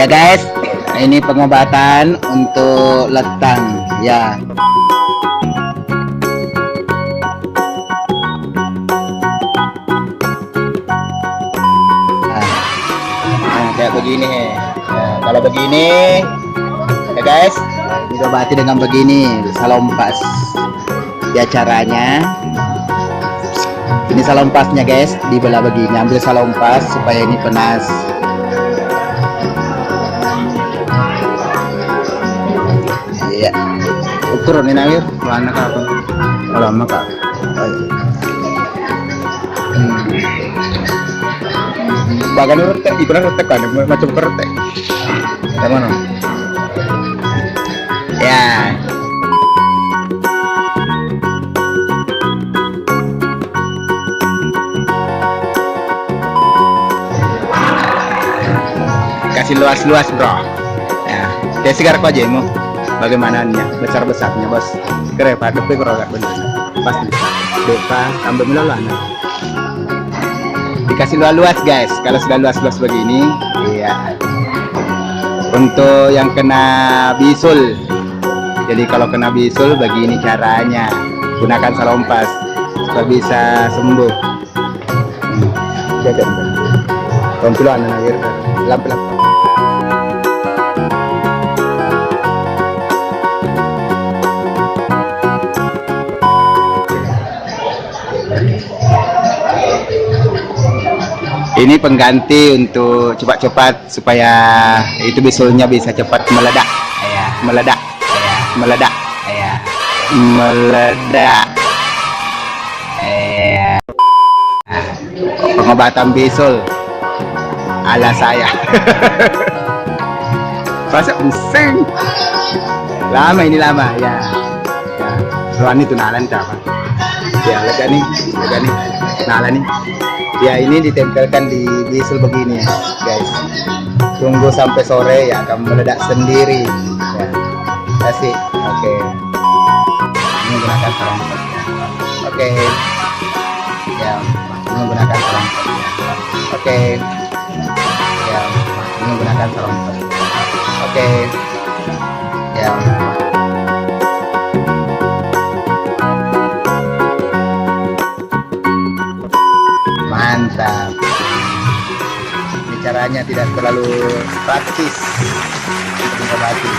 Ya guys, ini pengobatan untuk letang ya. Nah, kayak begini. Nah, kalau begini ya guys, diobati dengan begini, salompas. Ya caranya, ini salompasnya guys, dibelah begini, ambil salompas supaya ini panas. Iya, turunin air, mana kak? Lama kak. Bagan retek, ibarat retek kan, macam keretek. Yang mana? Ya. Kasih luas-luas bro. Ya, dia segar kok aja mau. Bagaimananya besar-besarnya bos. Keren pada tapi agak bener. Pasti. Depa tambah melolana. Dikasih luas-luas guys. Kalau sudah luas-luas begini, iya. Untuk yang kena bisul. Jadi kalau kena bisul begini caranya. Gunakan salompas supaya bisa sembuh. Jaga. Kompilan air lap-lap. Ini pengganti untuk cepat-cepat supaya itu bisulnya bisa cepat meledak, ya, meledak, ya, meledak, ya, meledak. Ya. Pengobatan bisul ala saya. Masa pusing. Lama ini lama ya. Ya. Ruan itu nalan apa? Ya lega nih, nalan nih. Ya ini ditempelkan di bisul begini ya guys. Tunggu sampai sore ya akan meledak sendiri ya. Kasih. Oke. Ini menggunakan salompas. Oke. Ya, ini menggunakan salompas. Oke. Ya, ini menggunakan salompas. Oke. Ya. Mantap. Ini caranya tidak terlalu praktis untuk mengobati.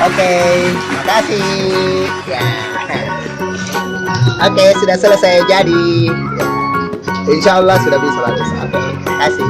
Oke, makasih. Ya. Oke, sudah selesai jadi. Ya. Insya Allah sudah bisa bagus. Oke, kasih.